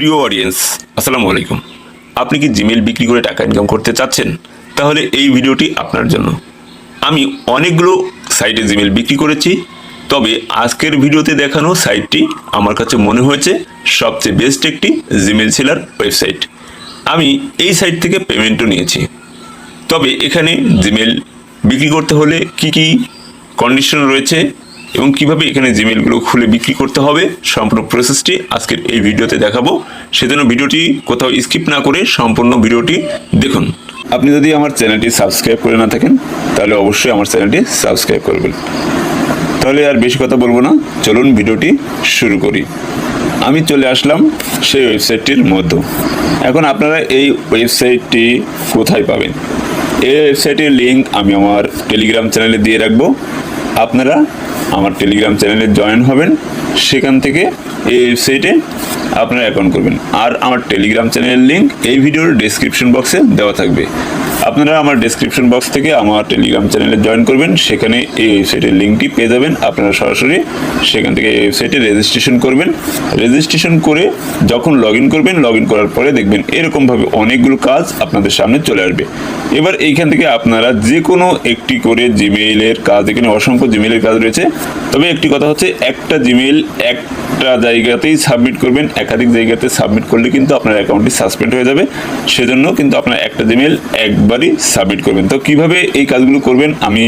প্রিয় অডিয়েন্স, আসসালামু আলাইকুম। আপনি কি জিমেল বিক্রি করে টাকা ইনকাম করতে চাচ্ছেন? তাহলে এই ভিডিওটি আপনার জন্য। আমি অনেকগুলো সাইটে জিমেল বিক্রি করেছি, তবে আজকের ভিডিওতে দেখানো সাইটটি আমার কাছে মনে হয়েছে সবচেয়ে বেস্ট একটি জিমেল সেলার ওয়েবসাইট। আমি এই সাইট থেকে পেমেন্টও নিয়েছি। তবে এখানে জিমেল বিক্রি করতে হলে কি কি কন্ডিশন রয়েছে এবং কিভাবে এখানে জিমেলগুলো খুলে বিক্রি করতে হবে, সম্পূর্ণ প্রসেসটি আজকের এই ভিডিওতে দেখাবো। সেজন্য ভিডিওটি কোথাও স্কিপ না করে সম্পূর্ণ ভিডিওটি দেখুন। আপনি যদি আমার চ্যানেলটি সাবস্ক্রাইব করে না থাকেন তাহলে অবশ্যই আমার চ্যানেলটি সাবস্ক্রাইব করবেন। তাহলে আর বেশি কথা বলবো না, চলুন ভিডিওটি শুরু করি। আমি চলে আসলাম সেই ওয়েবসাইটটির মধ্যে। এখন আপনারা এই ওয়েবসাইটটি কোথায় পাবেন? এই ওয়েবসাইটের লিঙ্ক আমি আমার টেলিগ্রাম চ্যানেলে দিয়ে রাখবো। আপনারা আমার টেলিগ্রাম চ্যানেলে জয়েন হবেন, সেখান থেকে এই ওয়েবসাইটে আপনারা অ্যাকাউন্ট করবেন। আর আমার টেলিগ্রাম চ্যানেলের লিঙ্ক এই ভিডিওর ডেসক্রিপশন বক্সে দেওয়া থাকবে। আপনারা আমার ডেসক্রিপশন বক্স থেকে আমার টেলিগ্রাম চ্যানেলে জয়েন করবেন, সেখানে এই ওয়েবসাইটের লিঙ্কটি পেয়ে যাবেন। আপনারা সরাসরি সেখান থেকে এই ওয়েবসাইটে রেজিস্ট্রেশন করবেন। রেজিস্ট্রেশন করে যখন লগ ইন করবেন, লগ ইন করার পরে দেখবেন এরকমভাবে অনেকগুলো কাজ আপনাদের সামনে চলে আসবে। এবার এইখান থেকে আপনারা যে কোনো একটি করে জিমেইলের কাজ, এখানে অসংখ্য জিমেইলের কাজ রয়েছে। তবে একটি কথা হচ্ছে, একটা জিমেইল একটা জায়গাতেই সাবমিট করবেন। একাধিক জায়গাতে সাবমিট করলে কিন্তু আপনার অ্যাকাউন্টটি সাসপেন্ড হয়ে যাবে। সেজন্য কিন্তু আপনার একটা জিমেইল একবারই সাবমিট করবেন। তো কিভাবে এই কাজগুলো করবেন আমি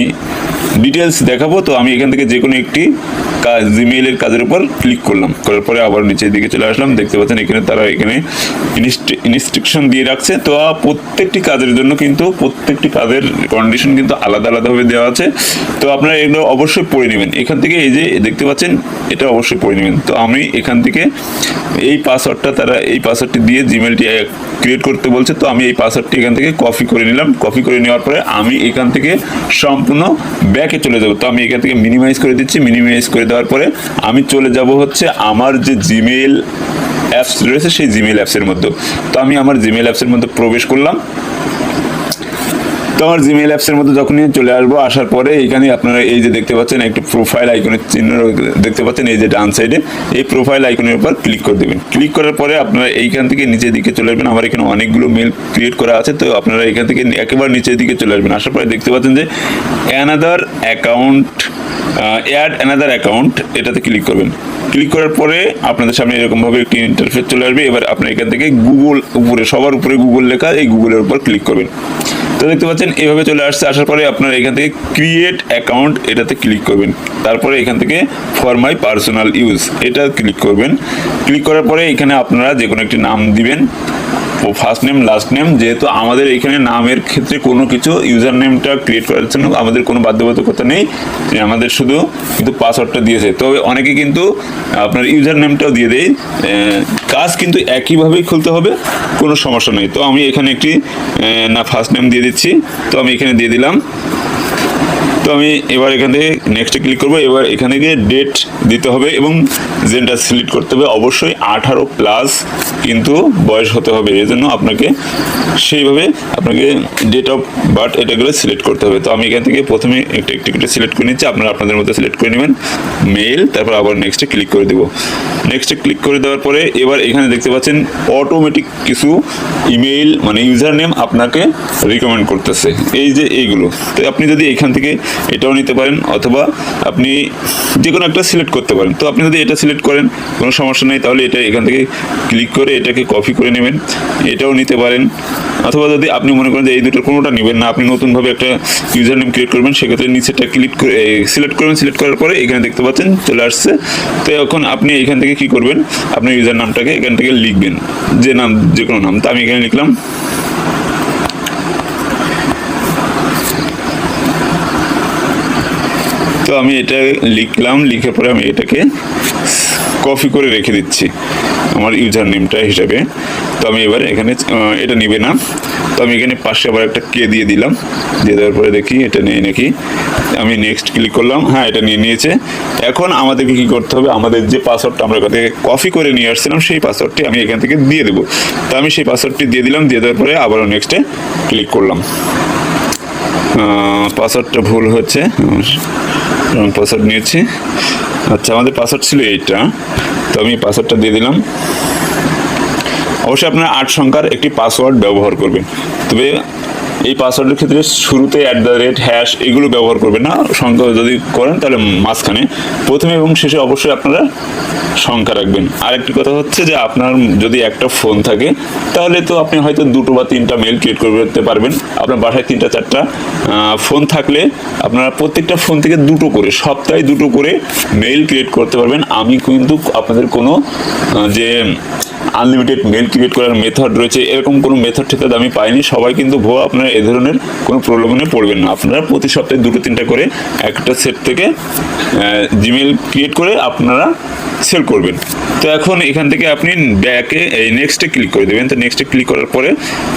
ডিটেলস দেখাবো। তো আমি এখান থেকে যে কোনো একটি কাজ, জিমেইলের কাজের উপর ক্লিক করলাম, করার পরে আবার নিচের দিকে চলে আসলাম। দেখতে পাচ্ছেন এখানে তারা ইনস্ট্রাকশন দিয়ে রাখছে। তো প্রত্যেকটি কাজের জন্য কিন্তু প্রত্যেকটি কাজের কন্ডিশন কিন্তু আলাদা আলাদাভাবে দেওয়া আছে। তো আপনারা এগুলো অবশ্যই পড়ে নেবেন। এখান থেকে এই যে দেখতে পাচ্ছেন, এটা অবশ্যই পড়ে নেবেন। তো আমি এখান থেকে এই পাসওয়ার্ডটা, তারা এই পাসওয়ার্ডটি দিয়ে জিমেলটি ক্রিয়েট করতে বলছে। তো আমি এই পাসওয়ার্ডটি এখান থেকে কপি করে নিলাম। কপি করে নেওয়ার পরে আমি এখান থেকে সম্পূর্ণ ব্যাকে চলে যাব। তো আমি এখান থেকে মিনিমাইজ করে দিচ্ছি। মিনিমাইজ করে দেওয়ার পরে আমি চলে যাব হচ্ছে আমার যে জিমেল অ্যাপস রয়েছে সেই জিমেল অ্যাপসের মধ্যে। তো আমি আমার জিমেল অ্যাপসের মধ্যে প্রবেশ করলাম। তো আমার জিমেল অ্যাপসের মধ্যে যখনই চলে আসবো, আসার পরে এখানে আপনারা এই যে দেখতে পাচ্ছেন একটি প্রোফাইল আইকনের চিহ্ন দেখতে পাচ্ছেন, এই যে ডান সাইডে এই প্রোফাইল আইকনের উপর ক্লিক করে দেবেন। ক্লিক করার পরে আপনারা এইখান থেকে নিচের দিকে চলে আসবেন। আমার এখানে অনেকগুলো মেল ক্রিয়েট করা আছে, তো আপনারা এখান থেকে একেবারে নিচের দিকে চলে আসবেন। আসার পরে দেখতে পাচ্ছেন যে another account, add another account, এটাতে ক্লিক করবেন। ক্লিক করার পরে আপনাদের সামনে এরকমভাবে একটি ইন্টারফেস চলে আসবে। এবার আপনারা এখান থেকে গুগল, উপরে সবার উপরে গুগল লেখা, এই গুগলের উপর ক্লিক করবেন। তো দেখতে পাচ্ছেন এভাবে চলে আসছে। আসার পরে আপনারা এখান থেকে ক্রিয়েট অ্যাকাউন্ট, এটাতে ক্লিক করবেন। তারপরে এখান থেকে ফর মাই পার্সোনাল ইউজ, এটা ক্লিক করবেন। ক্লিক করার পরে এখানে আপনারা যে কোনো একটি নাম দিবেন, ফার্স্ট নেম লাস্ট নেম। যেহেতু আমাদের এখানে নামের ক্ষেত্রে কোনো কিছু ইউজার নেমটা ক্রিয়েট করার জন্য আমাদের কোনো বাধ্যবাধকতা নেই, আমাদের শুধু কিন্তু পাসওয়ার্ডটা দিয়েছে। তবে অনেকে কিন্তু আপনার ইউজার নেমটাও দিয়ে দেয়। কাজ কিন্তু একইভাবেই খুলতে হবে, কোনো সমস্যা নেই। তো আমি এখানে একটি ফার্স্ট নেম দিয়ে দিচ্ছি। তো আমি এখানে দিয়ে দিলাম। তো আমি এবার এখান থেকে নেক্সটে ক্লিক করবো। এবার এখানে গিয়ে ডেট দিতে হবে এবং জেন্ডার সিলেক্ট করতে হবে। অবশ্যই 18+ কিন্তু বয়স হতে হবে। এই জন্য আপনাকে সেইভাবে আপনাকে ডেট অফ বার্থ এটাগুলো সিলেক্ট করতে হবে। তো আমি এখান থেকে প্রথমে একটা সিলেক্ট করে নিচ্ছি। আপনারা আপনাদের মধ্যে সিলেক্ট করে নেবেন মেল, তারপর আবার নেক্সটে ক্লিক করে দেবো। নেক্সটে ক্লিক করে দেওয়ার পরে এবার এখানে দেখতে পাচ্ছেন অটোমেটিক কিছু ইমেইল মানে ইউজার নেম আপনাকে রিকমেন্ড করতেছে, এই যে এইগুলো। তো আপনি যদি এখান থেকে এটাও নিতে পারেন, অথবা আপনি যে কোনো একটা সিলেক্ট করতে পারেন। তো আপনি যদি এটা সিলেক্ট করেন কোনো সমস্যা নেই, তাহলে এটা এখান থেকে ক্লিক করে এটাকে কপি করে নেবেন, এটাও নিতে পারেন। অথবা যদি আপনি মনে করেন যে এই দুটোর কোনোটা নেবেন না, আপনি নতুনভাবে একটা ইউজার নেম ক্রিয়েট করবেন, সেক্ষেত্রে নিচেটা ক্লিক করে সিলেক্ট করবেন। সিলেক্ট করার পরে এখানে দেখতে পাচ্ছেন চলে আসছে। তো এখন আপনি এখান থেকে কি করবেন, আপনার ইউজার নামটাকে এখান থেকে লিখবেন, যে নাম, যে কোনো নাম। তো আমি এখানে লিখলাম। তো আমি এটা লিখলাম, লিখার পরে আমি এটাকে কপি করে রেখে দিচ্ছি আমার ইউজার নেমটা হিসাবে। তো আমি এবার এখানে এটা নিবে না, তো আমি এখানে পাশে আবার একটা কে দিয়ে দিলাম। দিয়ে দেওয়ার পরে দেখি এটা নেই নাকি। আমি নেক্সট ক্লিক করলাম, হ্যাঁ এটা নিয়ে নিয়েছে। এখন আমাদেরকে কী করতে হবে, আমাদের যে পাসওয়ার্ডটা আমরা এখান থেকে কপি করে নিয়ে আসছিলাম সেই পাসওয়ার্ডটি আমি এখান থেকে দিয়ে দেবো। তো আমি সেই পাসওয়ার্ডটি দিয়ে দিলাম। দিয়ে দেওয়ার পরে আবারও নেক্সটে ক্লিক করলাম। পাসওয়ার্ডটা ভুল হচ্ছে, পাসওয়ার্ড নিয়েছি। আচ্ছা, আমাদের পাসওয়ার্ড ছিল এইটা। তো আমি পাসওয়ার্ডটা দিয়ে দিলাম। অবশ্যই আপনার 8 সংখ্যার একটি পাসওয়ার্ড ব্যবহার করবেন। তবে এই পাসওয়ার্ডের ক্ষেত্রে শুরুতে @ এগুলো ব্যবহার করবেন না। সংখ্যা যদি করেন তাহলে মাঝখানে প্রথমে এবং শেষে অবশ্যই আপনারা সংখ্যা রাখবেন। আরেকটি কথা হচ্ছে যে আপনার যদি একটা ফোন থাকে তাহলে তো আপনি হয়তো 2 বা 3টা মেল ক্রিয়েট করতে পারবেন। আপনার বাসায় 3টা 4টা ফোন থাকলে আপনারা প্রত্যেকটা ফোন থেকে 2টো করে, সপ্তাহে 2টো করে মেল ক্রিয়েট করতে পারবেন। আমি কিন্তু আপনাদের কোনো যে আনলিমিটেড মেল ক্রিয়েট করার মেথড রয়েছে এরকম কোনো মেথড টেথড আমি পাইনি। সবাই কিন্তু ভুয়া। আপনারা এ ধরনের কোনো প্রলোভনে পড়বেন না। আপনারা প্রতি সপ্তাহে 2টো 3টা করে একটা সেট থেকে জিমেল ক্রিয়েট করে আপনারা সেল করবেন। তো এখন এখান থেকে আপনি ব্যাকে এই নেক্সটে ক্লিক করে দেবেন। তো নেক্সটে ক্লিক করার পরে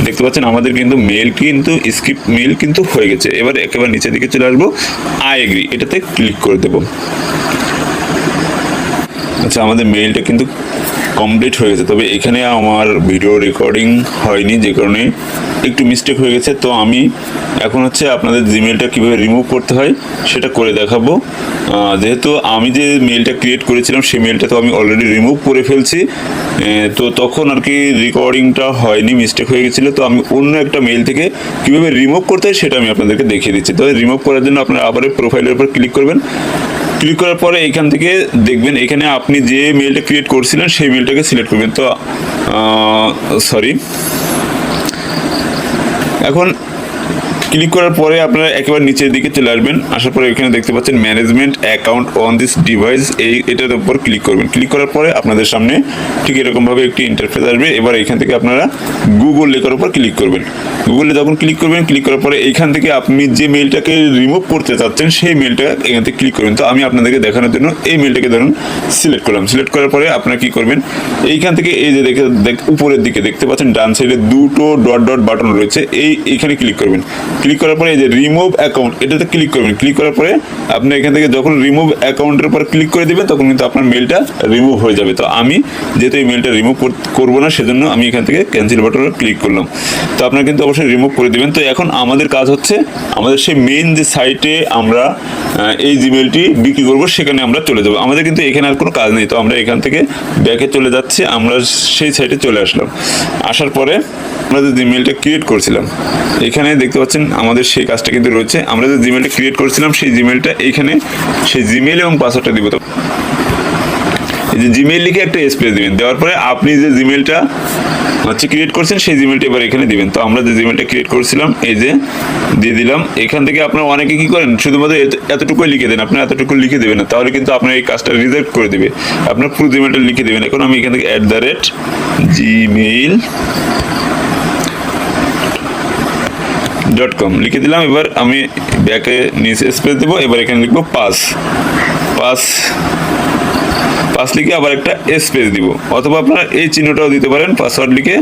দেখতে পাচ্ছেন আমাদের কিন্তু মেল কিন্তু স্কিপ মেল কিন্তু হয়ে গেছে। এবার একেবারে নিচের দিকে চলে আসবো, আই এগ্রি, এটাতে ক্লিক করে দেবো। আচ্ছা, আমাদের মেইলটা কিন্তু কমপ্লিট হয়ে গেছে। তবে এখানে আমার ভিডিও রেকর্ডিং হয়নি, যে কারণে একটু মিস্টেক হয়ে গেছে। তো আমি এখন হচ্ছে আপনাদের জিমেলটা কীভাবে রিমুভ করতে হয় সেটা করে দেখাবো। যেহেতু আমি যে মেলটা ক্রিয়েট করেছিলাম সেই মেলটা তো আমি অলরেডি রিমুভ করে ফেলছি। তো তখন আর কি রেকর্ডিংটা হয়নি, মিস্টেক হয়ে গেছিলো। তো আমি অন্য একটা মেল থেকে কীভাবে রিমুভ করতে হয় সেটা আমি আপনাদেরকে দেখিয়ে দিচ্ছি। তো রিমুভ করার জন্য আপনারা আবার প্রোফাইলের উপর ক্লিক করবেন। ক্লিক করার পরে এখান থেকে দেখবেন এখানে আপনি যে মেলটা ক্রিয়েট করছিলেন সেই মেলটাকে সিলেক্ট করবেন। তো এখন ক্লিক করার পরে আপনারা একেবারে নিচের দিকে চলে আসবেন। আসার পরে এখানে দেখতে পাচ্ছেন management account on this device, এটার উপর ক্লিক করবেন। ক্লিক করার পরে আপনাদের সামনে ঠিক এরকমভাবে একটি ইন্টারফেস আসবে। এবার এখান থেকে আপনারা গুগল লেখার উপর ক্লিক করবেন। গুগলে যখন ক্লিক করবেন, ক্লিক করার পরে এইখান থেকে আপনি যে মেলটাকে রিমুভ করতে চাচ্ছেন সেই মেলটা এখান থেকে ক্লিক করবেন। তো আমি আপনাদেরকে দেখানোর জন্য এই মেলটাকে ধরুন সিলেক্ট করলাম। সিলেক্ট করার পরে আপনারা কি করবেন, এইখান থেকে এই যে উপরের দিকে দেখতে পাচ্ছেন ডান সাইডে 2টো ডট ডট বাটন রয়েছে, এইখানে ক্লিক করবেন। ক্লিক করার পরে এই যে রিমুভ অ্যাকাউন্ট, এটাতে ক্লিক করবেন। ক্লিক করার পরে আপনি এখান থেকে যখন রিমুভ অ্যাকাউন্টের উপর ক্লিক করে দেবেন তখন কিন্তু আপনার মেলটা রিমুভ হয়ে যাবে। তো আমি যেহেতু এই মেলটা রিমুভ করবো না সেজন্য আমি এখান থেকে ক্যান্সেল বাটনে ক্লিক করলাম। তো আপনারা কিন্তু অবশ্যই রিমুভ করে দেবেন। তো এখন আমাদের কাজ হচ্ছে আমাদের সেই মেইন যে সাইটে আমরা এই জিমেলটি বিক্রি করবো সেখানে আমরা চলে যাবো। আমাদের কিন্তু এখানে আর কোনো কাজ নেই। তো আমরা এখান থেকে ব্যাকে চলে যাচ্ছি, আমরা সেই সাইটে চলে আসলাম। আসার পরে আমরা যে জিমেলটা ক্রিয়েট করছিলাম এখানে দেখতে পাচ্ছেন আমাদের সেই কাজটা কিন্তু রয়েছে। আমরা যে জিমেলটা ক্রিয়েট করছিলাম সেই জিমেলটা এইখানে, সেই জিমেল এবং পাসওয়ার্ডটা দিব। তো এই যে জিমেল লিখে একটা স্পেস দিবেন। দেওয়ার পরে আপনি যে জিমেলটা হচ্ছে ক্রিয়েট করছেন সেই জিমেলটা এবার এখানে দিবেন। তো আমরা যে জিমেলটা ক্রিয়েট করছিলাম এই যে দিয়ে দিলাম। এখান থেকে আপনারা অনেকে কি করেন শুধুমাত্র এতটুকুই লিখে দেন। আপনার এতটুকু লিখে দেবেন না, তাহলে কিন্তু আপনার এই কাজটা রিজেক্ট করে দেবে। আপনার পুরো জিমেলটা লিখে দেবেন। এখন আমি এখান থেকে @gmail.com লিখে দিলাম। এবার আমি ব্যাকে নিচে স্পেস দেবো। এবার এখানে লিখবো পাস লিখে আবার একটা স্পেস দিব, অথবা আপনারা এই চিহ্নটাও দিতে পারেন পাসওয়ার্ড লিখে।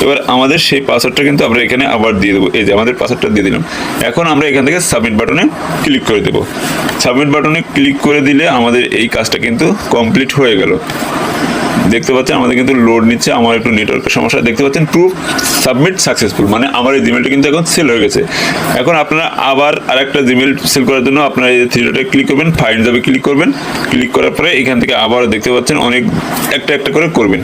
এবার আমাদের সেই পাসওয়ার্ডটা কিন্তু আমরা এখানে আবার দিয়ে দেবো। এই যে আমাদের পাসওয়ার্ডটা দিয়ে দিলাম। এখন আমরা এখান থেকে সাবমিট বাটনে ক্লিক করে দেবো। সাবমিট বাটনে ক্লিক করে দিলে আমাদের এই কাজটা কিন্তু কমপ্লিট হয়ে গেল। দেখতে পাচ্ছেন আমাদের কিন্তু লোড নিচ্ছে। আমার একটু নেটওয়ার্কের সমস্যা। দেখতে পাচ্ছেন প্রুফ সাবমিট সাকসেসফুল, মানে আমার এই জিমেলটা কিন্তু এখন সেল হয়ে গেছে। এখন আপনারা আবার আরেকটা জিমেল সেল করার জন্য আপনারা এই 3 ডটে ক্লিক করবেন, ফাইন্ড যাবে ক্লিক করবেন। ক্লিক করার পরে এখান থেকে আবার দেখতে পাচ্ছেন অনেক একটা করে করবেন।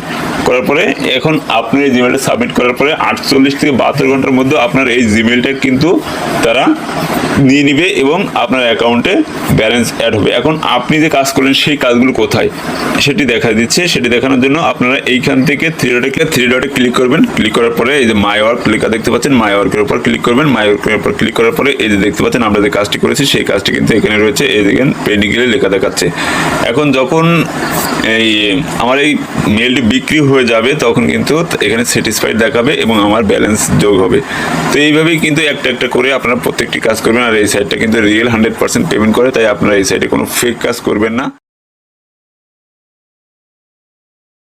করার পরে এখন আপনি এই জিমেলটা সাবমিট করার পরে 48 থেকে 72 ঘন্টার মধ্যে আপনার এই জিমেলটা কিন্তু তারা নিয়ে নিবে এবং আপনার অ্যাকাউন্টে ব্যালেন্স অ্যাড হবে। এখন আপনি যে কাজ করলেন সেই কাজগুলো কোথায় সেটি দেখা দিচ্ছে। সেটি দেখানোর জন্য আপনারা এইখান থেকে 3 ডটে ক্লিক করবেন। ক্লিক করার পরে এই যে মাই ওয়ার্ক লেখা দেখতে পাচ্ছেন, মাই ওয়ার্কের উপর ক্লিক করবেন। মাই ওয়ার্কের উপর ক্লিক করার পরে এই যে দেখতে পাচ্ছেন আমরা যে কাজটি করেছি সেই কাজটি কিন্তু এখানে রয়েছে। এই দেখেন পেন্ডিংয়ে লেখা দেখাচ্ছে। এখন যখন এই আমার এই মেলটি বিক্রি হয়ে যাবে তখন কিন্তু এখানে স্যাটিসফাইড দেখাবে এবং আমার ব্যালেন্স যোগ হবে। তো এইভাবেই কিন্তু একটা করে আপনারা প্রত্যেকটি কাজ করবেন। আর এই সাইটটা কিন্তু রিয়েল 100% পেমেন্ট করে, তাই আপনারা এই সাইটে কোনো ফেক কাজ করবেন না।